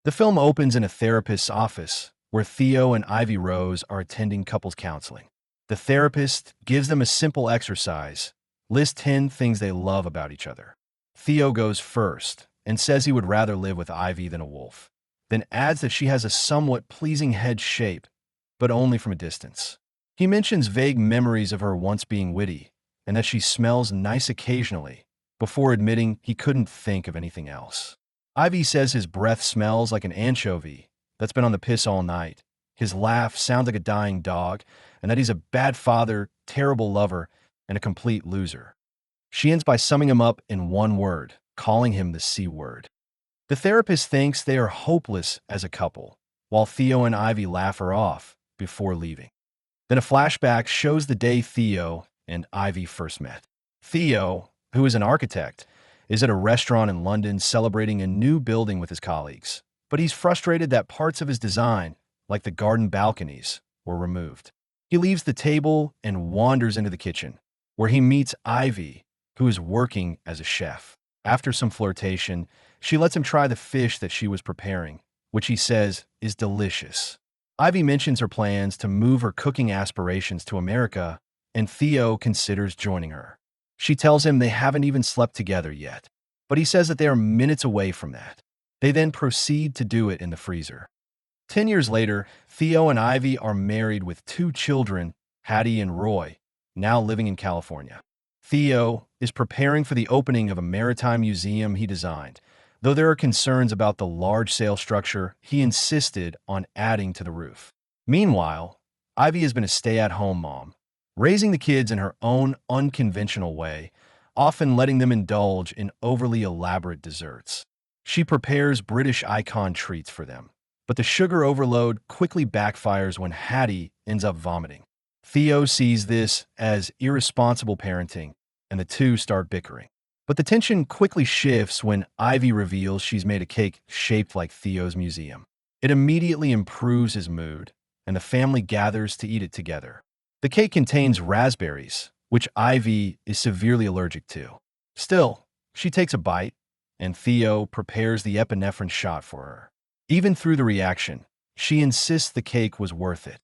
The film opens in a therapist's office where Theo and Ivy Rose are attending couples counseling. The therapist gives them a simple exercise: list 10 things they love about each other. Theo goes first and says he would rather live with Ivy than a wolf, then adds that she has a somewhat pleasing head shape, but only from a distance. He mentions vague memories of her once being witty and that she smells nice occasionally, before admitting he couldn't think of anything else. Ivy says his breath smells like an anchovy that's been on the piss all night. His laugh sounds like a dying dog, and that he's a bad father, terrible lover, and a complete loser. She ends by summing him up in one word, calling him the C word. The therapist thinks they are hopeless as a couple, while Theo and Ivy laugh her off before leaving. Then a flashback shows the day Theo and Ivy first met. Theo, who is an architect, is at a restaurant in London celebrating a new building with his colleagues, but he's frustrated that parts of his design, like the garden balconies, were removed. He leaves the table and wanders into the kitchen, where he meets Ivy, who is working as a chef. After some flirtation, she lets him try the fish that she was preparing, which he says is delicious. Ivy mentions her plans to move her cooking aspirations to America, and Theo considers joining her. She tells him they haven't even slept together yet, but he says that they are minutes away from that. They then proceed to do it in the freezer. 10 years later, Theo and Ivy are married with 2 children, Hattie and Roy, now living in California. Theo is preparing for the opening of a maritime museum he designed. Though there are concerns about the large sail structure, he insisted on adding to the roof. Meanwhile, Ivy has been a stay-at-home mom, raising the kids in her own unconventional way, often letting them indulge in overly elaborate desserts. She prepares British icon treats for them, but the sugar overload quickly backfires when Hattie ends up vomiting. Theo sees this as irresponsible parenting, and the two start bickering. But the tension quickly shifts when Ivy reveals she's made a cake shaped like Theo's museum. It immediately improves his mood, and the family gathers to eat it together. The cake contains raspberries, which Ivy is severely allergic to. Still, she takes a bite, and Theo prepares the epinephrine shot for her. Even through the reaction, she insists the cake was worth it.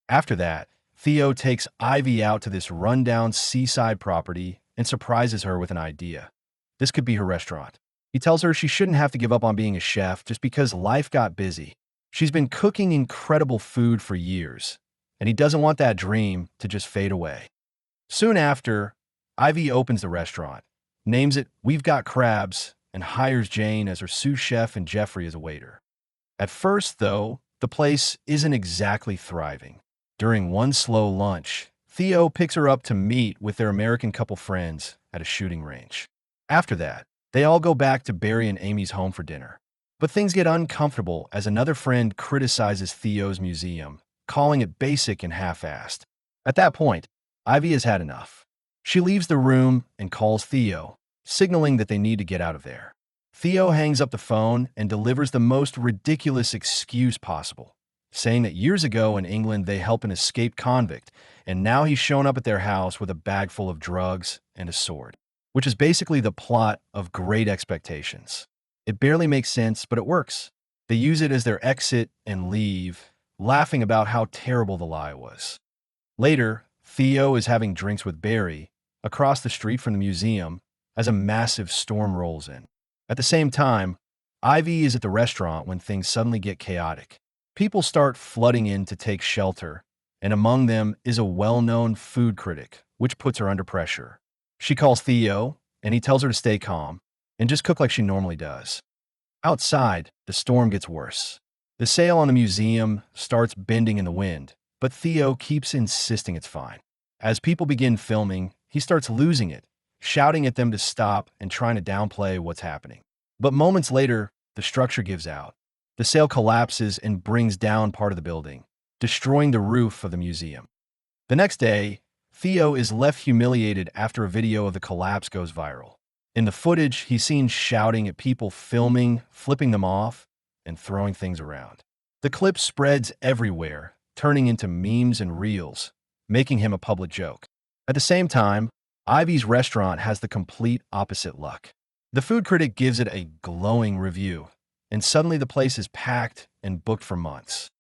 After that, Theo takes Ivy out to this rundown seaside property and surprises her with an idea. This could be her restaurant. He tells her she shouldn't have to give up on being a chef just because life got busy. She's been cooking incredible food for years, and he doesn't want that dream to just fade away. Soon after, Ivy opens the restaurant, names it We've Got Crabs, and hires Jane as her sous chef and Jeffrey as a waiter. At first, though, the place isn't exactly thriving. During one slow lunch, Theo picks her up to meet with their American couple friends at a shooting range. After that, they all go back to Barry and Amy's home for dinner. But things get uncomfortable as another friend criticizes Theo's museum, calling it basic and half-assed. At that point, Ivy has had enough. She leaves the room and calls Theo, signaling that they need to get out of there. Theo hangs up the phone and delivers the most ridiculous excuse possible, saying that years ago in England they helped an escaped convict, and now he's shown up at their house with a bag full of drugs and a sword, which is basically the plot of Great Expectations. It barely makes sense, but it works. They use it as their exit and leave, laughing about how terrible the lie was. Later, Theo is having drinks with Barry across the street from the museum as a massive storm rolls in. At the same time, Ivy is at the restaurant when things suddenly get chaotic. People start flooding in to take shelter, and among them is a well-known food critic, which puts her under pressure. She calls Theo, and he tells her to stay calm and just cook like she normally does. Outside, the storm gets worse. The sail on the museum starts bending in the wind, but Theo keeps insisting it's fine. As people begin filming, he starts losing it, shouting at them to stop and trying to downplay what's happening. But moments later, the structure gives out. The sail collapses and brings down part of the building, destroying the roof of the museum. The next day, Theo is left humiliated after a video of the collapse goes viral. In the footage, he's seen shouting at people filming, flipping them off, and throwing things around. The clip spreads everywhere, turning into memes and reels, making him a public joke. At the same time, Ivy's restaurant has the complete opposite luck. The food critic gives it a glowing review, and suddenly the place is packed and booked for months.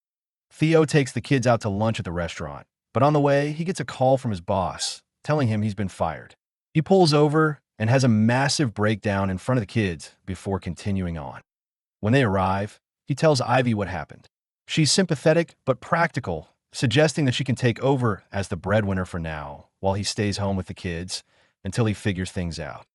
Theo takes the kids out to lunch at the restaurant, but on the way, he gets a call from his boss telling him he's been fired. He pulls over and has a massive breakdown in front of the kids before continuing on. When they arrive, he tells Ivy what happened. She's sympathetic but practical, suggesting that she can take over as the breadwinner for now while he stays home with the kids until he figures things out.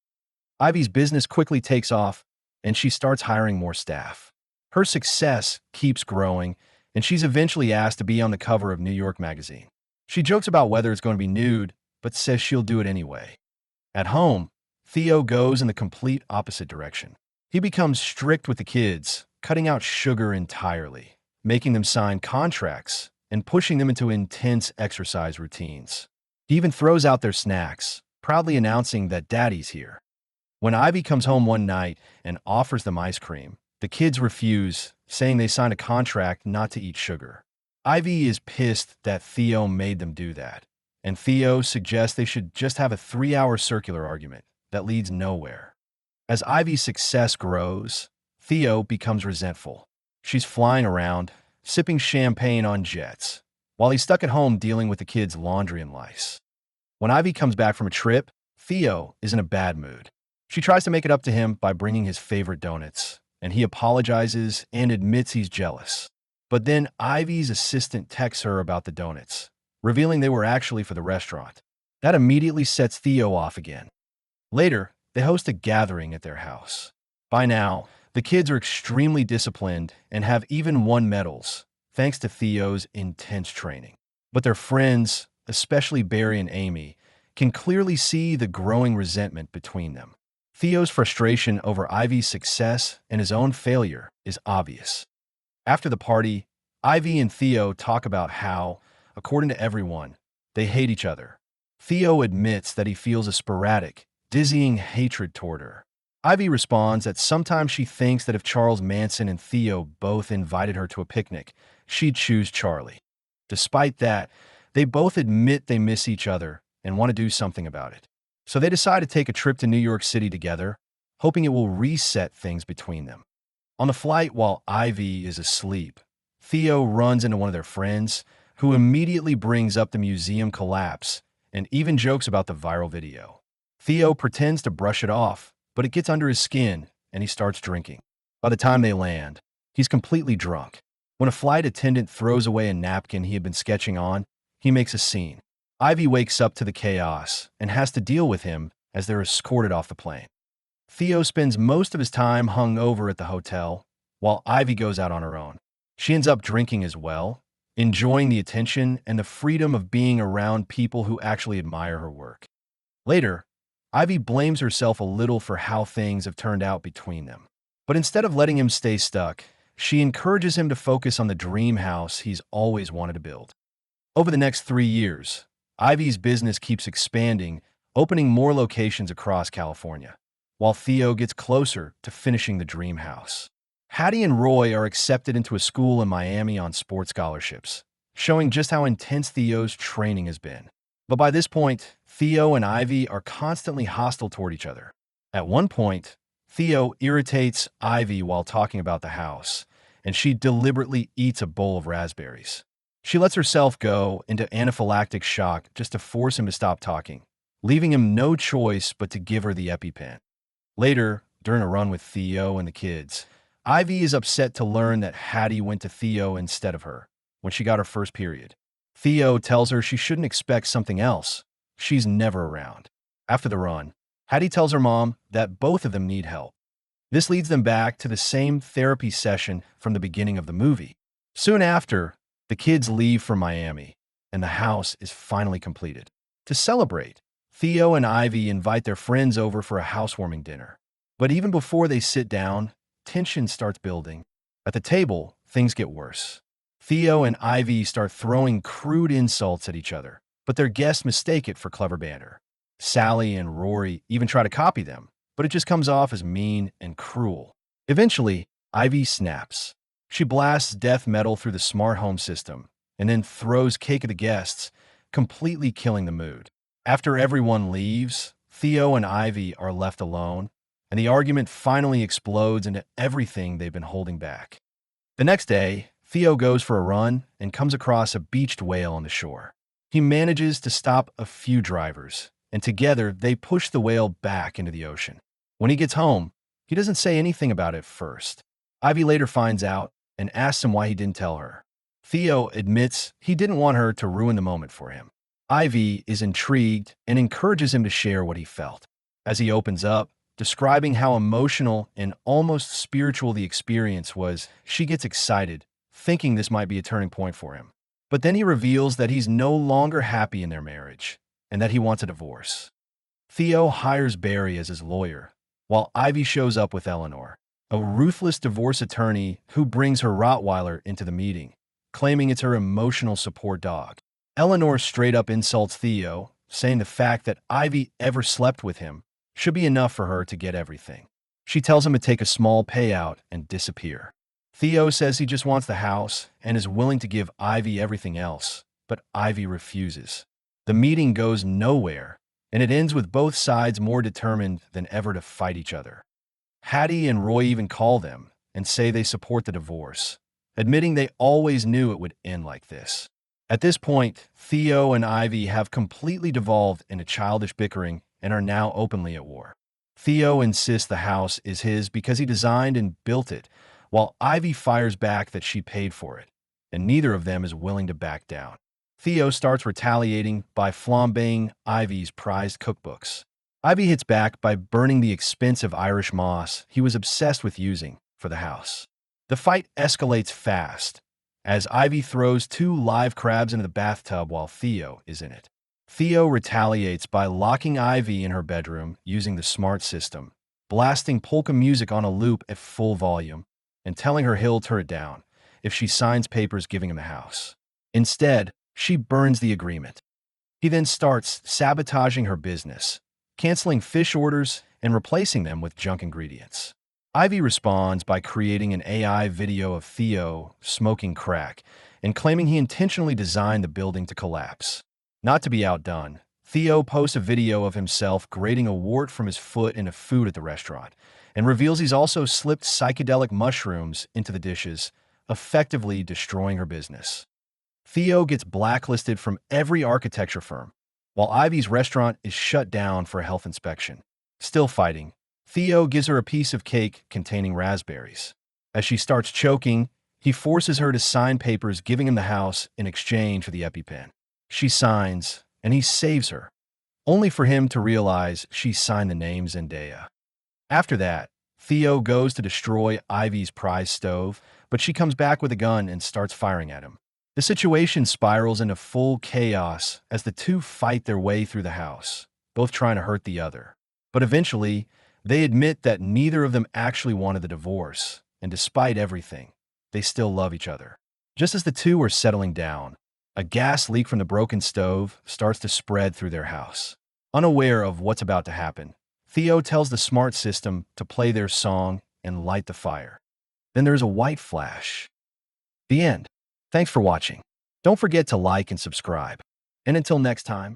Ivy's business quickly takes off, and she starts hiring more staff. Her success keeps growing, and she's eventually asked to be on the cover of New York Magazine. She jokes about whether it's going to be nude, but says she'll do it anyway. At home, Theo goes in the complete opposite direction. He becomes strict with the kids, cutting out sugar entirely, making them sign contracts, and pushing them into intense exercise routines. He even throws out their snacks, proudly announcing that Daddy's here. When Ivy comes home one night and offers them ice cream, the kids refuse, saying they signed a contract not to eat sugar. Ivy is pissed that Theo made them do that, and Theo suggests they should just have a 3-hour circular argument that leads nowhere. As Ivy's success grows, Theo becomes resentful. She's flying around, sipping champagne on jets, while he's stuck at home dealing with the kids' laundry and lice. When Ivy comes back from a trip, Theo is in a bad mood. She tries to make it up to him by bringing his favorite donuts, and he apologizes and admits he's jealous. But then Ivy's assistant texts her about the donuts, revealing they were actually for the restaurant. That immediately sets Theo off again. Later, they host a gathering at their house. By now, the kids are extremely disciplined and have even won medals, thanks to Theo's intense training. But their friends, especially Barry and Amy, can clearly see the growing resentment between them. Theo's frustration over Ivy's success and his own failure is obvious. After the party, Ivy and Theo talk about how, according to everyone, they hate each other. Theo admits that he feels a sporadic, dizzying hatred toward her. Ivy responds that sometimes she thinks that if Charles Manson and Theo both invited her to a picnic, she'd choose Charlie. Despite that, they both admit they miss each other and want to do something about it. So they decide to take a trip to New York City together, hoping it will reset things between them. On the flight while Ivy is asleep, Theo runs into one of their friends, who immediately brings up the museum collapse and even jokes about the viral video. Theo pretends to brush it off, but it gets under his skin and he starts drinking. By the time they land, he's completely drunk. When a flight attendant throws away a napkin he had been sketching on, he makes a scene. Ivy wakes up to the chaos and has to deal with him as they're escorted off the plane. Theo spends most of his time hung over at the hotel, while Ivy goes out on her own. She ends up drinking as well, enjoying the attention and the freedom of being around people who actually admire her work. Later, Ivy blames herself a little for how things have turned out between them. But instead of letting him stay stuck, she encourages him to focus on the dream house he's always wanted to build. Over the next 3 years, Ivy's business keeps expanding, opening more locations across California, while Theo gets closer to finishing the dream house. Hattie and Roy are accepted into a school in Miami on sports scholarships, showing just how intense Theo's training has been. But by this point, Theo and Ivy are constantly hostile toward each other. At one point, Theo irritates Ivy while talking about the house, and she deliberately eats a bowl of raspberries. She lets herself go into anaphylactic shock just to force him to stop talking, leaving him no choice but to give her the EpiPen. Later, during a run with Theo and the kids, Ivy is upset to learn that Hattie went to Theo instead of her when she got her first period. Theo tells her she shouldn't expect something else. She's never around. After the run, Hattie tells her mom that both of them need help. This leads them back to the same therapy session from the beginning of the movie. Soon after, the kids leave for Miami, and the house is finally completed. To celebrate, Theo and Ivy invite their friends over for a housewarming dinner. But even before they sit down, tension starts building. At the table, things get worse. Theo and Ivy start throwing crude insults at each other, but their guests mistake it for clever banter. Sally and Rory even try to copy them, but it just comes off as mean and cruel. Eventually, Ivy snaps. She blasts death metal through the smart home system and then throws cake at the guests, completely killing the mood. After everyone leaves, Theo and Ivy are left alone, and the argument finally explodes into everything they've been holding back. The next day, Theo goes for a run and comes across a beached whale on the shore. He manages to stop a few drivers, and together they push the whale back into the ocean. When he gets home, he doesn't say anything about it first. Ivy later finds out and asks him why he didn't tell her. Theo admits he didn't want her to ruin the moment for him. Ivy is intrigued and encourages him to share what he felt. As he opens up, describing how emotional and almost spiritual the experience was, she gets excited, thinking this might be a turning point for him. But then he reveals that he's no longer happy in their marriage and that he wants a divorce. Theo hires Barry as his lawyer, while Ivy shows up with Eleanor, a ruthless divorce attorney who brings her Rottweiler into the meeting, claiming it's her emotional support dog. Eleanor straight up insults Theo, saying the fact that Ivy ever slept with him should be enough for her to get everything. She tells him to take a small payout and disappear. Theo says he just wants the house and is willing to give Ivy everything else, but Ivy refuses. The meeting goes nowhere, and it ends with both sides more determined than ever to fight each other. Hattie and Roy even call them and say they support the divorce, admitting they always knew it would end like this. At this point, Theo and Ivy have completely devolved into childish bickering and are now openly at war. Theo insists the house is his because he designed and built it, while Ivy fires back that she paid for it, and neither of them is willing to back down. Theo starts retaliating by flambeing Ivy's prized cookbooks. Ivy hits back by burning the expensive Irish moss he was obsessed with using for the house. The fight escalates fast, as Ivy throws 2 live crabs into the bathtub while Theo is in it. Theo retaliates by locking Ivy in her bedroom using the smart system, blasting polka music on a loop at full volume, and telling her he'll turn it down if she signs papers giving him the house. Instead, she burns the agreement. He then starts sabotaging her business, canceling fish orders and replacing them with junk ingredients. Ivy responds by creating an AI video of Theo smoking crack and claiming he intentionally designed the building to collapse. Not to be outdone, Theo posts a video of himself grating a wart from his foot into food at the restaurant and reveals he's also slipped psychedelic mushrooms into the dishes, effectively destroying her business. Theo gets blacklisted from every architecture firm, while Ivy's restaurant is shut down for a health inspection. Still fighting, Theo gives her a piece of cake containing raspberries. As she starts choking, he forces her to sign papers giving him the house in exchange for the EpiPen. She signs, and he saves her, only for him to realize she signed the name Zendaya. After that, Theo goes to destroy Ivy's prize stove, but she comes back with a gun and starts firing at him. The situation spirals into full chaos as the two fight their way through the house, both trying to hurt the other. But eventually, they admit that neither of them actually wanted the divorce, and despite everything, they still love each other. Just as the two are settling down, a gas leak from the broken stove starts to spread through their house. Unaware of what's about to happen, Theo tells the smart system to play their song and light the fire. Then there's a white flash. The end. Thanks for watching. Don't forget to like and subscribe. And until next time.